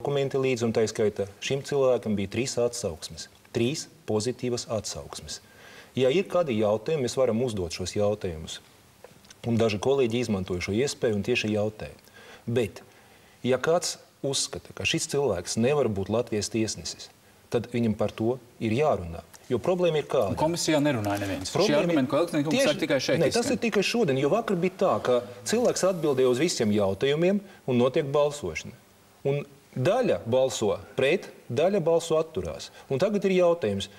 dokumenti līdzi, un tā skaitā šim cilvēkam bija 3 atsauksmes. 3 pozitīvas atsauksmes. Ja ir kādi jautājumi, mēs varam uzdot šos jautājumus. Un daži kolēģi izmantoja šo iespēju un tieši jautāja. Bet, ja kāds uzskata, ka šis cilvēks nevar būt Latvijas tiesnesis, tad viņam par to ir jārunā. Jo problēma ir kāda. Komisijā nerunāja neviens. Šī argumenta, ko Elksniekums saka, tikai šeit izskan. Tas ir tikai šodien, jo vakar bija tā, ka cilvēks atbildēja uz visiem jautājumiem un notiek balsošana. Un daļa balso pret, daļa balso atturās. Un tagad ir jautājums,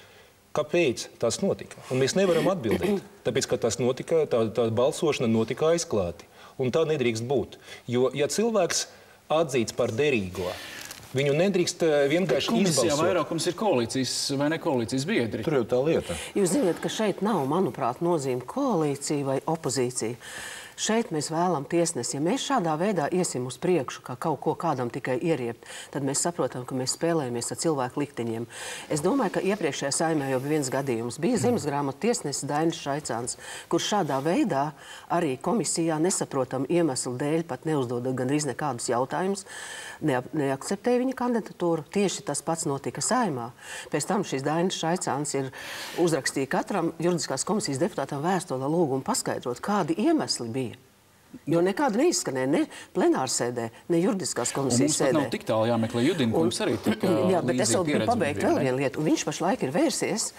kāpēc tas notika? Un mēs nevaram atbildēt, tāpēc, ka tas notika, tā balsošana notika aizklāti. Un tā nedrīkst būt. Jo, ja cilvēks atzīts par derīgo, viņu nedrīkst vienkārši izbalsot. Komisijā vairākums ir koalīcijas vai ne koalīcijas biedri. Tur jau tā lieta. Jūs zināt, ka šeit nav, manuprāt, nozīme koalīcija vai opozīcija. Šeit mēs vēlam tiesnesi. Ja mēs šādā veidā iesim uz priekšu, kā kaut ko kādam tikai ieriept, tad mēs saprotam, ka mēs spēlējamies ar cilvēku likteņiem. Es domāju, ka iepriekšējā Saeimā jau bija viens gadījums. Bija Zemesgrāmatu tiesnesis Dainis Šaicāns, kurš šādā veidā arī komisijā nesaprotam iemeslu dēļ pat neuzdod gandrīz nekādus jautājumus, neakceptēja viņa kandidatūru. Tieši tas pats notika Saeimā. Pēc tam šis Dainis Šaicāns ir uzrakstīja katram juridiskās komisijas deputātam vēstuli lūgumu paskaidrot, kādi iemesli bija. Jo nekāda neizskanēja ne plenārsēdē, ne juridiskās komisijas sēdē. Mums pat nav tik tālu jāmeklē Judinkungs arī tik jā, bet es vēl gribu pabeigt vēl ne? vienu lietu. Un viņš pašlaik ir vērsies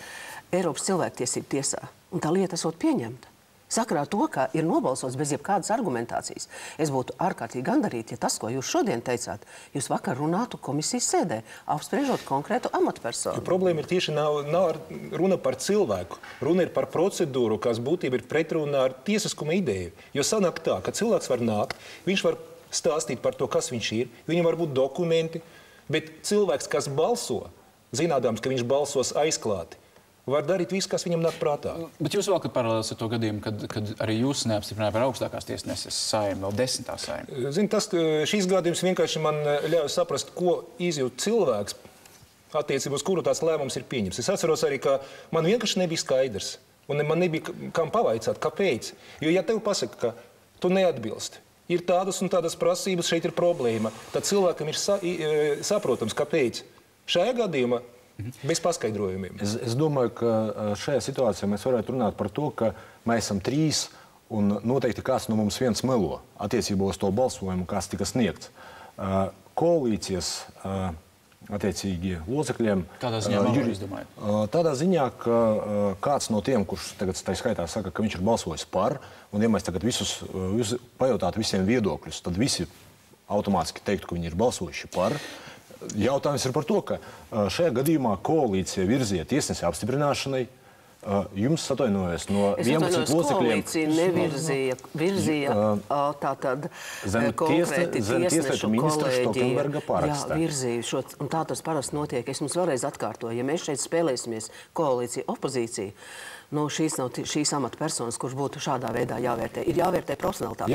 Eiropas cilvēktiesību tiesā. Un tā lieta esot pieņemta. Sakarā to, ka ir nobalsots bez jebkādas argumentācijas. Es būtu ārkārtīgi gandarīti, ja tas, ko jūs šodien teicāt, jūs vakar runātu komisijas sēdē, apspriežot konkrētu amatpersonu. Problēma ir tieši nav runa par cilvēku. Runa ir par procedūru, kas būtībā ir pretrunā ar tiesiskuma ideju. Jo sanāk tā, ka cilvēks var nākt, viņš var stāstīt par to, kas viņš ir, viņam var būt dokumenti, bet cilvēks, kas balso, zinādams, ka viņš balsos aizklāti, var darīt visu, kas viņam nāk prātā. Bet jūs valkat paralēlis ar to gadījumu, kad arī jūs neapstiprināja par augstākās tiesneses Saeimu, vēl 10. Saeimu. Šīs gadījums vienkārši man ļauj saprast, ko izjūt cilvēks, attiecībā uz kuru tās lēmums ir pieņems. Es atceros arī, ka man vienkārši nebija skaidrs, un man nebija kam pavaicāt, kāpēc. Jo, ja tev pasaka, ka tu neatbilsti, ir tādas un tādas prasības, šeit ir problēma, tad cilvēkam ir saprotams, kāpēc. Šajā gadījumā bez paskaidrojumiem. Es domāju, ka šajā situācijā mēs varētu runāt par to, ka mēs esam 3 un noteikti kāds no mums viens melo attiecībā uz to balsojumu, kas tika sniegts. Koalīcijas attiecīgi locekļiem. Tādā ziņā vēl es domāju. Tādā ziņā, ka kāds no tiem, kurš tagad tā skaitā saka, ka viņš ir balsojis par, un ja mēs tagad visus pajautātu visiem viedokļus, tad visi automātiski teiktu, ka viņi ir balsojuši par. Jautājums ir par to, ka šajā gadījumā koalīcija virzīja tiesnesi apstiprināšanai. Jums atvainojos no 11 locekļiem. Koalīcija nevirzīja, virzīja tātad konkrēti tiesnešu kolēģija. Jā, virzīja. Un tā tas parasti notiek. Es mums vēlreiz atkārtoju, ja mēs šeit spēlēsimies koalīcija, opozīcija, šīs nav šīs amatpersonas, kurš būtu šādā veidā jāvērtē. Ir jāvērtē profesionalitāte.